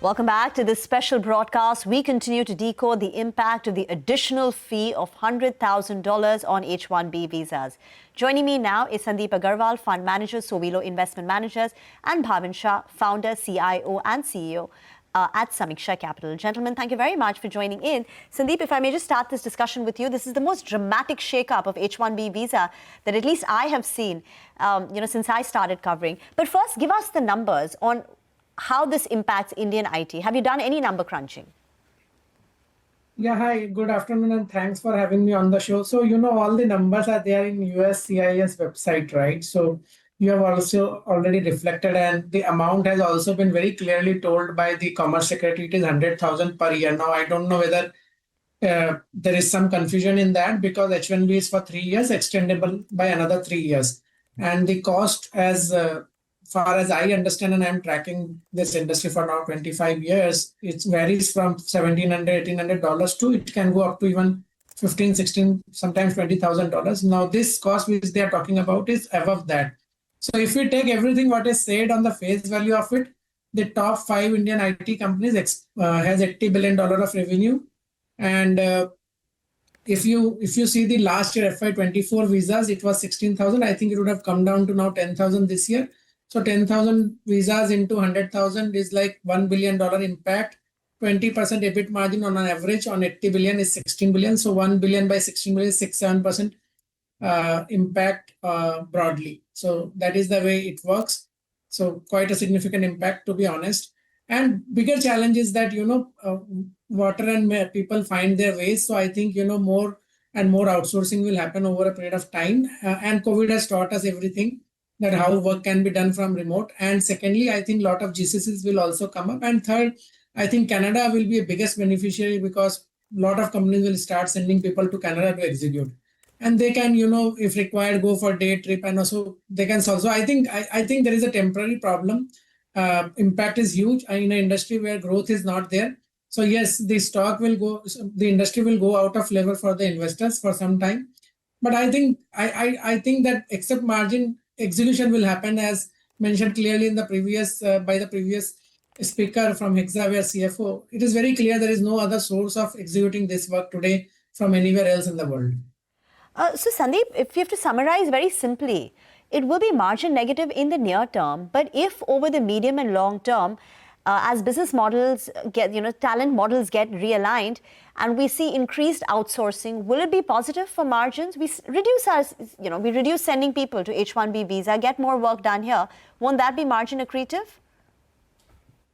Welcome back to this special broadcast. We continue to decode the impact of the additional fee of $100,000 on H-1B visas. Joining me now is Sandeep Agarwal, Fund Manager, Sowilo Investment Managers, and Bhavin Shah, Founder, CIO and CEO at Samiksha Capital. Gentlemen, thank you very much for joining in. Sandeep, if I may just start this discussion with you, this is the most dramatic shake-up of H-1B visa that at least I have seen, since I started covering. But first, give us the numbers on how this impacts Indian IT. Have you done any number crunching? Yeah, hi, good afternoon, and thanks for having me on the show. So, all the numbers are there in USCIS website, right? So you have also already reflected, and the amount has also been very clearly told by the Commerce Secretary. It is 100,000 per year. Now, I don't know whether there is some confusion in that because H1B is for 3 years, extendable by another 3 years. And the cost, as far as I understand, and I'm tracking this industry for now 25 years, it varies from $1,700, $1,800 to it can go up to even 15, 16, sometimes $20,000. Now, this cost which they are talking about is above that. So if we take everything what is said on the face value of it, the top 5 Indian IT companies has $80 billion of revenue. And if you see the last year FY24 visas, it was 16,000. I think it would have come down to now 10,000 this year. So 10,000 visas into 100,000 is like $1 billion impact. 20% EBIT margin on an average on 80 billion is 16 billion. So 1 billion by 16 billion is 6-7% impact broadly. So that is the way it works. So quite a significant impact, to be honest. And bigger challenge is that, water and people find their ways. So I think, more and more outsourcing will happen over a period of time. And COVID has taught us everything, that how work can be done from remote. And secondly, I think a lot of GCCs will also come up. And third, I think Canada will be a biggest beneficiary because a lot of companies will start sending people to Canada to execute. And they can, if required, go for day trip, and also they can solve. So I think there is a temporary problem. Impact is huge in an industry where growth is not there. So yes, the industry will go out of flavor for the investors for some time. But I think that except margin, execution will happen as mentioned clearly in the previous by the previous speaker from Hexaware CFO. It is very clear there is no other source of executing this work today from anywhere else in the world. So Sandeep, if you have to summarize very simply, it will be margin negative in the near term, but if over the medium and long term, as business models get, talent models get realigned and we see increased outsourcing, will it be positive for margins? We reduce sending people to H-1B visa, get more work done here. Won't that be margin accretive?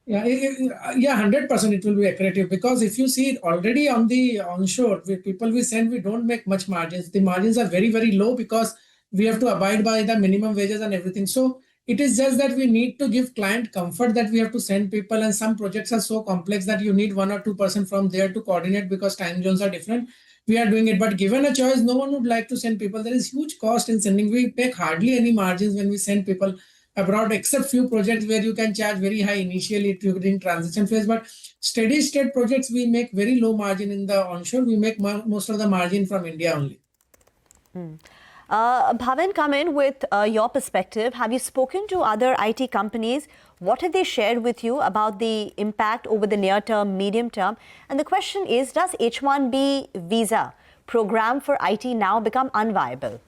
Yeah, 100% it will be accretive, because if you see it already on the onshore, with people we send, we don't make much margins. The margins are very, very low because we have to abide by the minimum wages and everything. So it is just that we need to give client comfort that we have to send people, and some projects are so complex that you need 1 or 2% from there to coordinate because time zones are different. We are doing it, but given a choice, no one would like to send people. There is huge cost in sending. We make hardly any margins when we send people abroad, except few projects where you can charge very high initially during transition phase. But steady state projects, we make very low margin in the onshore. We make most of the margin from India only. Bhavin, come in with your perspective. Have you spoken to other IT companies? What have they shared with you about the impact over the near term, medium term? And the question is, does H-1B visa program for IT now become unviable?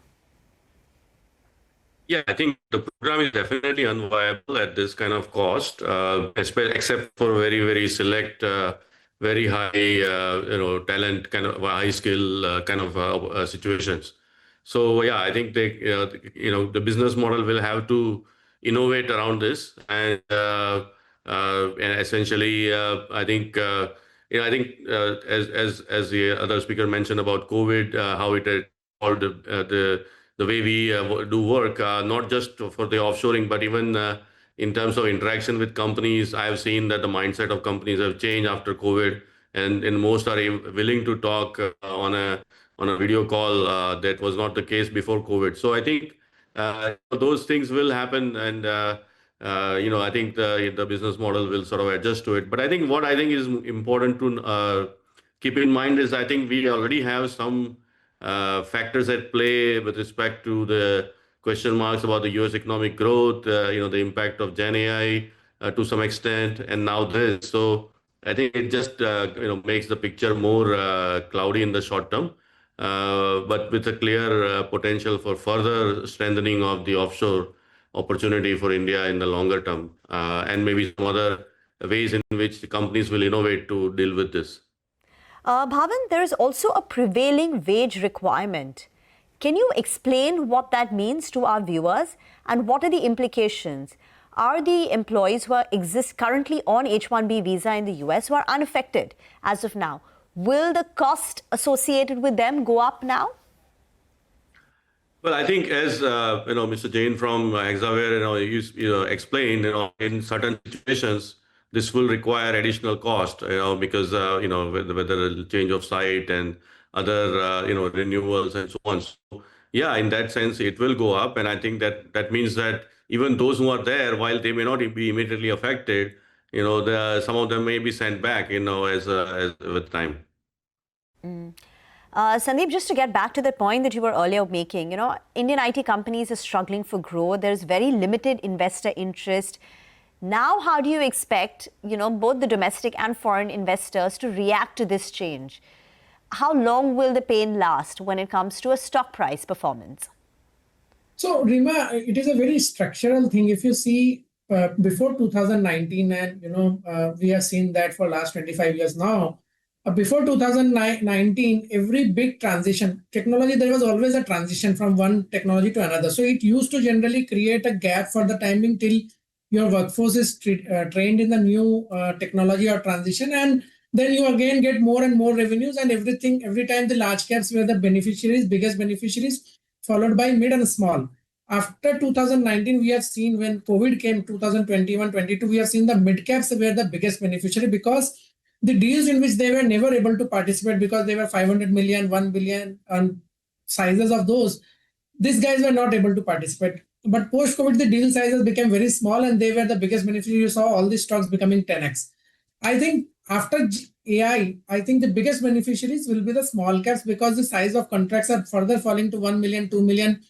Yeah, I think the program is definitely unviable at this kind of cost, except for very, very select, very high, talent, kind of high skill kind of situations. So yeah, I think the business model will have to innovate around this, and essentially, I think as the other speaker mentioned about COVID, how it evolved the way we do work, not just for the offshoring, but even in terms of interaction with companies. I have seen that the mindset of companies have changed after COVID, and most are willing to talk on a video call. That was not the case before COVID. So I think those things will happen, and I think the business model will sort of adjust to it. But I think what I think is important to keep in mind is, I think we already have some factors at play with respect to the question marks about the US economic growth, the impact of Gen AI, to some extent, and now this. So I think it just makes the picture more cloudy in the short term, but with a clear potential for further strengthening of the offshore opportunity for India in the longer term, and maybe some other ways in which the companies will innovate to deal with this. Bhavan, there is also a prevailing wage requirement. Can you explain what that means to our viewers and what are the implications? Are the employees who exist currently on H-1B visa in the US who are unaffected as of now, will the cost associated with them go up now? Well, I think as Mr. Jain from Hexaware, explained, in certain situations, this will require additional cost, because whether a change of site and other renewals and so on. So yeah, in that sense, it will go up, and I think that means that even those who are there, while they may not be immediately affected, some of them may be sent back, as with time. Sandeep, just to get back to the point that you were earlier making, Indian IT companies are struggling for growth. There's very limited investor interest. Now, how do you expect, both the domestic and foreign investors to react to this change? How long will the pain last when it comes to a stock price performance? So, Rima, it is a very structural thing. If you see before 2019, and we have seen that for last 25 years now. Before 2019, every big transition, technology, there was always a transition from one technology to another. So it used to generally create a gap for the timing till your workforce is trained in the new technology or transition. And then you again get more and more revenues and everything. Every time the large caps were the beneficiaries, biggest beneficiaries, followed by mid and small. After 2019, we have seen when COVID came, 2021-22, we have seen the mid caps were the biggest beneficiary because the deals in which they were never able to participate because they were 500 million, 1 billion, and sizes of those, these guys were not able to participate. But post-COVID, the deal sizes became very small and they were the biggest beneficiary. You saw all these stocks becoming 10x. I think after AI, I think the biggest beneficiaries will be the small caps because the size of contracts are further falling to 1 million, 2 million,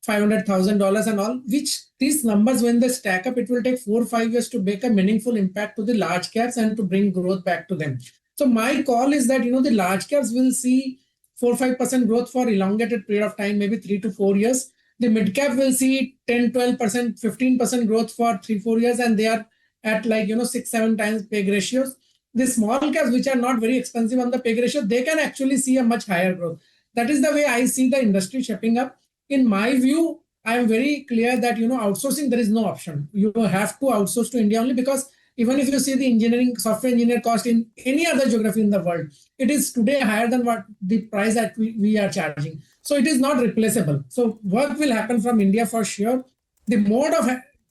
$500,000 and all, which these numbers, when they stack up, it will take 4 or 5 years to make a meaningful impact to the large caps and to bring growth back to them. So my call is that, the large caps will see 4-5% growth for elongated period of time, maybe 3 to 4 years. The mid cap will see 10-12%, 15% growth for 3-4 years, and they are at 6-7 times PEG ratios. The small caps, which are not very expensive on the PEG ratio, they can actually see a much higher growth. That is the way I see the industry shaping up. In my view, I am very clear that, outsourcing, there is no option. You have to outsource to India only because even if you see the software engineer cost in any other geography in the world, it is today higher than what the price that we are charging. So it is not replaceable. So work will happen from India for sure. The mode of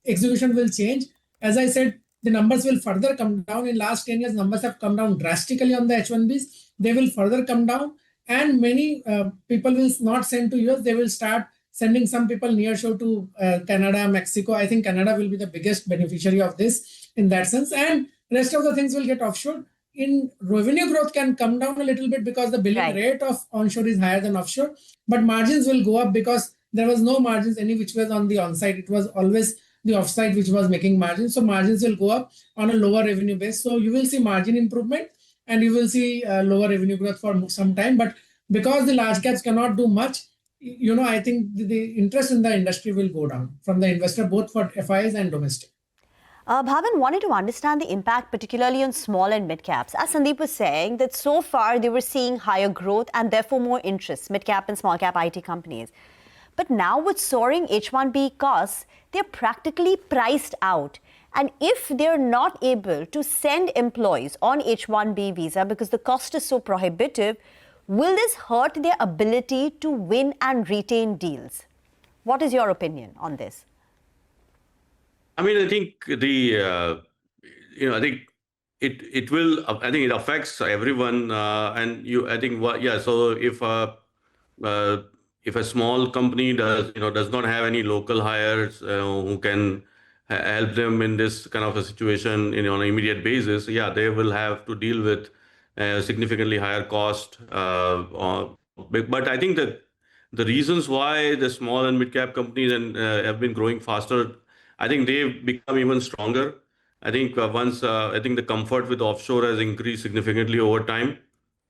execution will change. As I said, the numbers will further come down. In last 10 years, numbers have come down drastically on the H1Bs. They will further come down. And many people will not send to US. They will start sending some people nearshore to Canada, Mexico. I think Canada will be the biggest beneficiary of this in that sense. And rest of the things will get offshore. In revenue growth can come down a little bit because the billing rate of onshore is higher than offshore. But margins will go up because there was no margins any which was on the onsite. It was always the offsite which was making margins. So margins will go up on a lower revenue base. So you will see margin improvement. And you will see lower revenue growth for some time. But because the large caps cannot do much, I think the interest in the industry will go down from the investor, both for FIs and domestic. Bhavan wanted to understand the impact, particularly on small and mid caps. As Sandeep was saying, that so far they were seeing higher growth and therefore more interest, mid cap and small cap IT companies. But now with soaring H1B costs, they're practically priced out. And if they're not able to send employees on H-1B visa because the cost is so prohibitive, will this hurt their ability to win and retain deals? What is your opinion on this? I mean, I think I think it will. I think it affects everyone, I think So if a small company does not have any local hires who can help them in this kind of a situation on an immediate basis, they will have to deal with significantly higher cost. But I think that the reasons why the small and mid-cap companies have been growing faster, I think they've become even stronger. I think I think the comfort with offshore has increased significantly over time.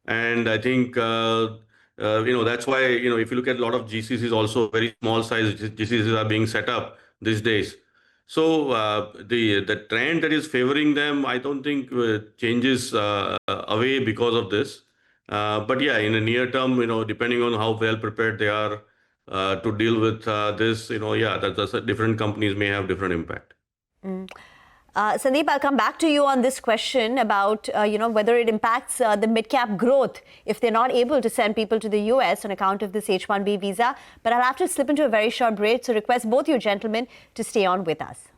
And I think, that's why, if you look at a lot of GCCs, also very small size GCCs are being set up these days. So the trend that is favoring them, I don't think changes away because of this. But yeah, in the near term, depending on how well prepared they are to deal with this, yeah, that's different companies may have different impact. Sandeep, I'll come back to you on this question about, whether it impacts the mid-cap growth if they're not able to send people to the US on account of this H-1B visa. But I'll have to slip into a very short break, so request both you gentlemen to stay on with us.